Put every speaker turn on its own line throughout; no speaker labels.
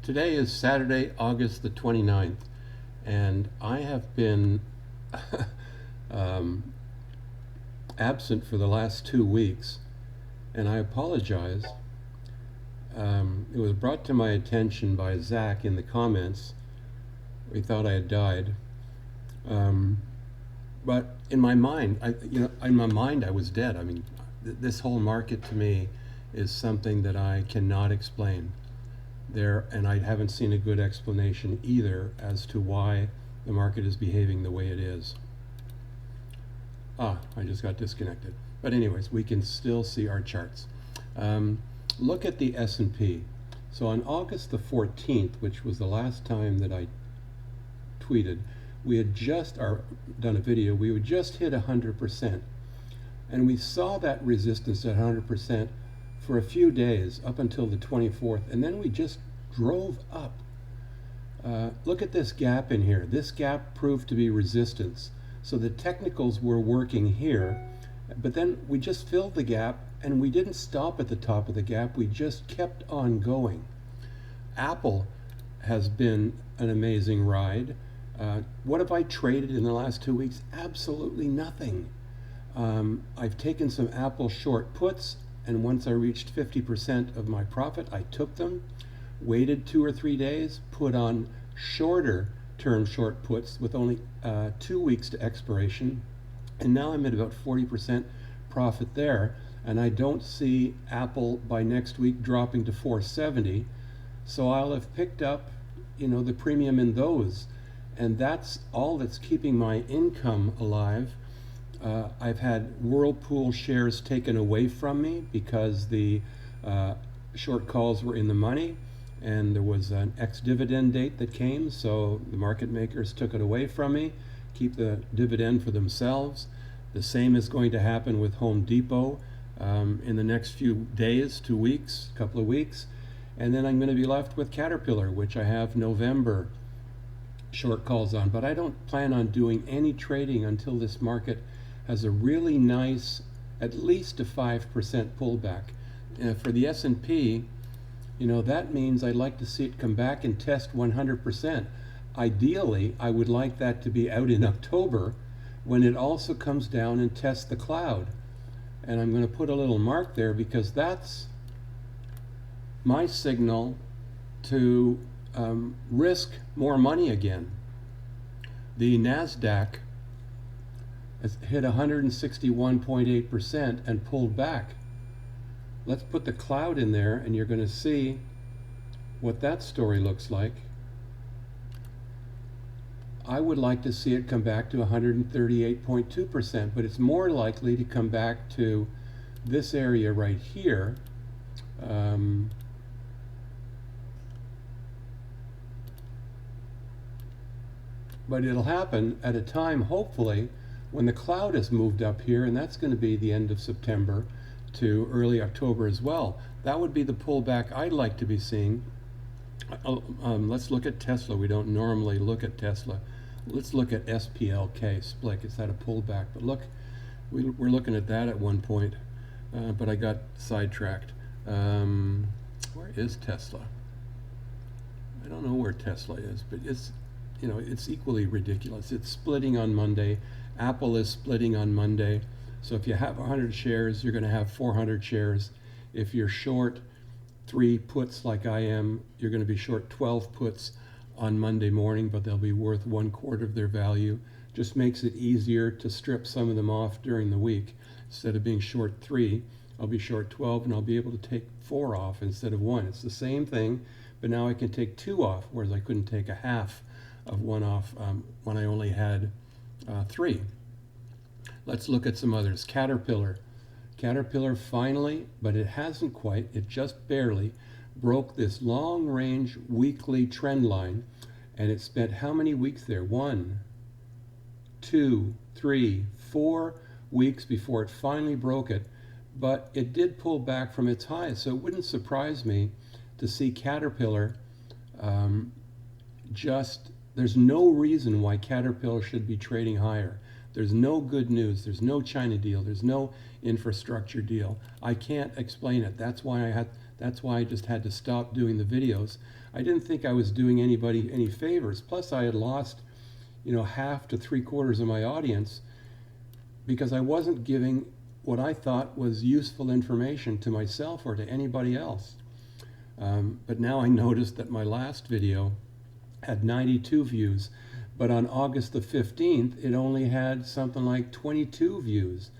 Today is Saturday, August the 29th, and I have been um, absent for the last 2 weeks, and I apologize. It was brought to my attention by Zach in the comments. He thought I had died. But in my mind, I was dead. I mean, this whole market to me is something that I cannot explain. And I haven't seen a good explanation either as to why the market is behaving the way it is. I just got disconnected. But anyways, we can still see our charts. Look at the S&P. So on August the 14th, which was the last time that I tweeted, we had just done a video. We would just hit 100%. And we saw that resistance at 100% for a few days up until the 24th, and then we just drove up. Look at this gap in here. This gap proved to be resistance. So the technicals were working here, but then we just filled the gap and we didn't stop at the top of the gap. We just kept on going. Apple has been an amazing ride. What have I traded in the last 2 weeks? Absolutely nothing. I've taken some Apple short puts, and once I reached 50% of my profit, I took them, waited 2 or 3 days, put on shorter term short puts with only 2 weeks to expiration, and now I'm at about 40% profit there, and I don't see Apple by next week dropping to 470, so I'll have picked up, the premium in those, and that's all that's keeping my income alive. I've had Whirlpool shares taken away from me because the short calls were in the money, and there was an ex-dividend date that came, so the market makers took it away from me, keep the dividend for themselves. The same is going to happen with Home Depot in the next few days, 2 weeks, couple of weeks, and then I'm going to be left with Caterpillar, which I have November short calls on, but I don't plan on doing any trading until this market has a really nice, at least a 5% pullback. For the S&P, that means I'd like to see it come back and test 100%. Ideally, I would like that to be out in October when it also comes down and tests the cloud. And I'm going to put a little mark there because that's my signal to risk more money again. The NASDAQ has hit 161.8% and pulled back. Let's put the cloud in there and you're going to see what that story looks like. I would like to see it come back to 138.2%, but it's more likely to come back to this area right here. But it'll happen at a time, hopefully, when the cloud has moved up here, and that's going to be the end of September to early October as well. That would be the pullback I'd like to be seeing. Let's look at Tesla. We don't normally look at Tesla. Let's look at SPLK, SPX. It's had a pullback, but look, we're looking at that at one point, but I got sidetracked. Where is Tesla? I don't know where Tesla is, but it's equally ridiculous. It's splitting on Monday. Apple is splitting on Monday. So if you have 100 shares, you're going to have 400 shares. If you're short 3 puts like I am, you're going to be short 12 puts on Monday morning, but they'll be worth 1/4 of their value. Just makes it easier to strip some of them off during the week. Instead of being short 3, I'll be short 12 and I'll be able to take 4 off instead of 1. It's the same thing, but now I can take 2 off, whereas I couldn't take a half of 1 off when I only had 3. Let's look at some others. Caterpillar finally, but it hasn't quite, it just barely broke this long range weekly trend line, and it spent how many weeks there? 1, 2, 3, 4 weeks before it finally broke it, but it did pull back from its highs, so it wouldn't surprise me to see Caterpillar there's no reason why Caterpillar should be trading higher. There's no good news. There's no China deal. There's no infrastructure deal. I can't explain it. That's why I had That's why I just had to stop doing the videos. I didn't think I was doing anybody any favors. Plus, I had lost, half to 3/4 of my audience because I wasn't giving what I thought was useful information to myself or to anybody else. But now I noticed that my last video had 92 views, but on August the 15th, it only had something like 22 views.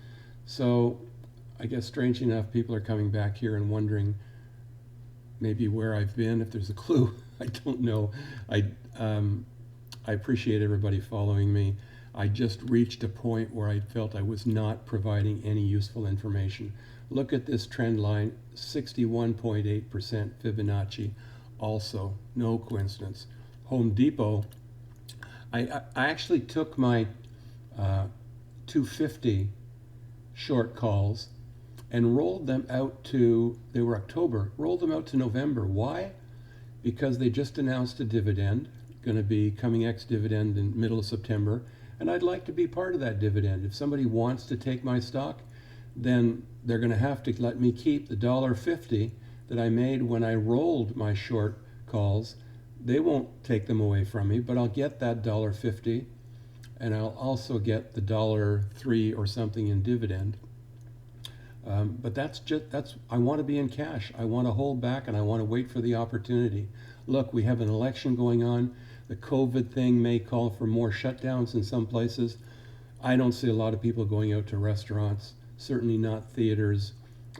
So I guess strangely enough, people are coming back here and wondering maybe where I've been, if there's a clue. I don't know. I appreciate everybody following me. I just reached a point where I felt I was not providing any useful information. Look at this trend line, 61.8% Fibonacci. Also, no coincidence. Home Depot, I actually took my 250 short calls and rolled them out to, they were October, rolled them out to November. Why? Because they just announced a dividend, going to be coming ex-dividend in middle of September, and I'd like to be part of that dividend. If somebody wants to take my stock, then they're going to have to let me keep the $1.50 that I made when I rolled my short calls. They won't take them away from me, but I'll get that $1.50, and I'll also get the $1.03 or something in dividend. But that's I want to be in cash. I want to hold back and I want to wait for the opportunity. Look, we have an election going on. The COVID thing may call for more shutdowns in some places. I don't see a lot of people going out to restaurants, certainly not theaters,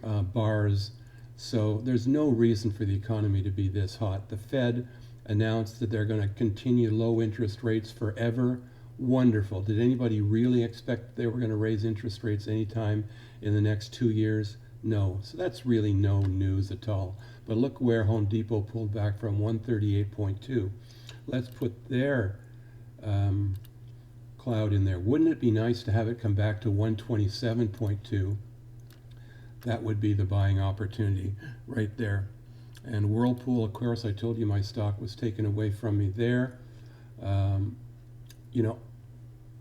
bars. So there's no reason for the economy to be this hot. The Fed announced that they're going to continue low interest rates forever. Wonderful. Did anybody really expect they were going to raise interest rates anytime in the next 2 years? No. So that's really no news at all. But look where Home Depot pulled back from, 138.2. Let's put their cloud in there. Wouldn't it be nice to have it come back to 127.2? That would be the buying opportunity right there. And Whirlpool, of course, I told you my stock was taken away from me there.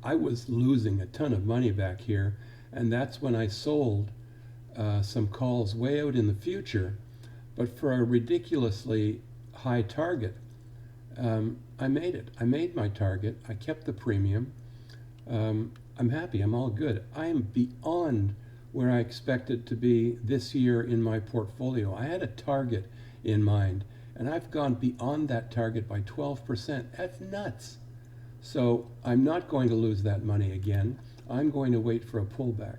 I was losing a ton of money back here, and that's when I sold some calls way out in the future, but for a ridiculously high target. I made it. I made my target. I kept the premium. I'm happy. I'm all good. I am beyond where I expected to be this year in my portfolio. I had a target in mind, and I've gone beyond that target by 12%. That's nuts. So I'm not going to lose that money again. I'm going to wait for a pullback.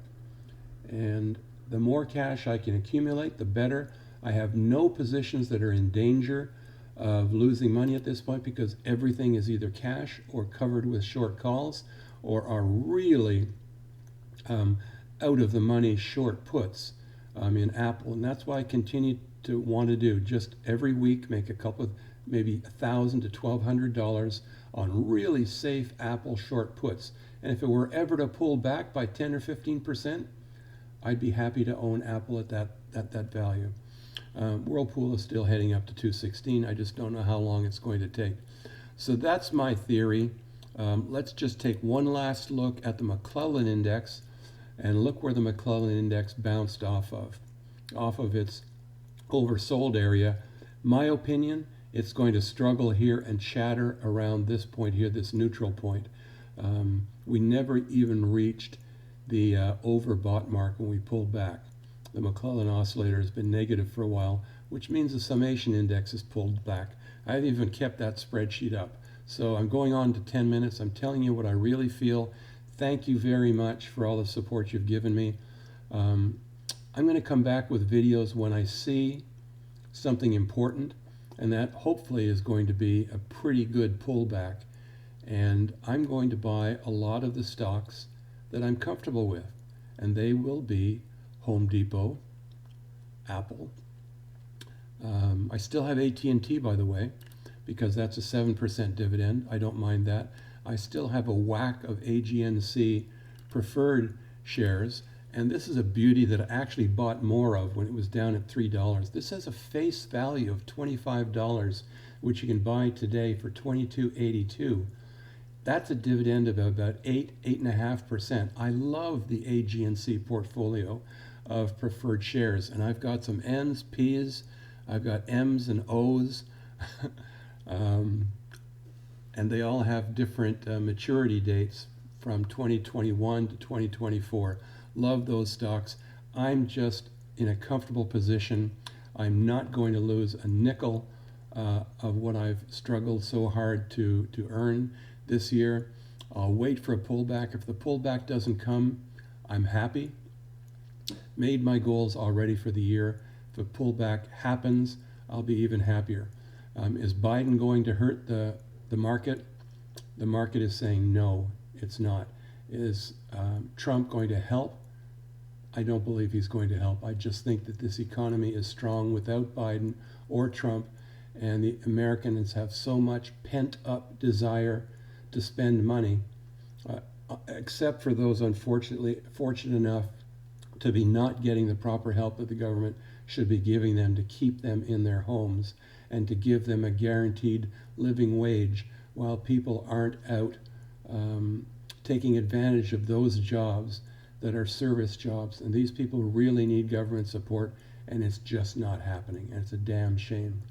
And the more cash I can accumulate, the better. I have no positions that are in danger of losing money at this point because everything is either cash or covered with short calls or are really out of the money short puts in Apple. And that's why I continue to want to do just every week, make a couple of maybe $1,000 to $1,200 on really safe Apple short puts. And if it were ever to pull back by 10 or 15%, I'd be happy to own Apple at that value. Whirlpool is still heading up to 216. I just don't know how long it's going to take. So that's my theory. Let's just take one last look at the McClellan Index and look where the McClellan Index bounced off of its oversold area. My opinion, it's going to struggle here and chatter around this point here, this neutral point. We never even reached the overbought mark when we pulled back. The McClellan oscillator has been negative for a while, which means the summation index is pulled back. I've even kept that spreadsheet up. So I'm going on to 10 minutes. I'm telling you what I really feel. Thank you very much for all the support you've given me. I'm going to come back with videos when I see something important, and that hopefully is going to be a pretty good pullback. And I'm going to buy a lot of the stocks that I'm comfortable with, and they will be Home Depot, Apple. I still have AT&T, by the way, because that's a 7% dividend. I don't mind that. I still have a whack of AGNC preferred shares, and this is a beauty that I actually bought more of when it was down at $3. This has a face value of $25, which you can buy today for $22.82. That's a dividend of about 8.5%. I love the AGNC portfolio of preferred shares, and I've got some N's, P's, I've got M's and O's, um, and they all have different maturity dates from 2021 to 2024. Love those stocks. I'm just in a comfortable position. I'm not going to lose a nickel of what I've struggled so hard to earn this year. I'll wait for a pullback. If the pullback doesn't come, I'm happy. Made my goals already for the year. If a pullback happens, I'll be even happier. Is Biden going to hurt the market? The market is saying no, it's not. Is Trump going to help? I don't believe he's going to help. I just think that this economy is strong without Biden or Trump, and the Americans have so much pent-up desire to spend money, except for those unfortunately fortunate enough to be not getting the proper help that the government should be giving them to keep them in their homes and to give them a guaranteed living wage while people aren't out taking advantage of those jobs that are service jobs. And these people really need government support, and it's just not happening, and it's a damn shame.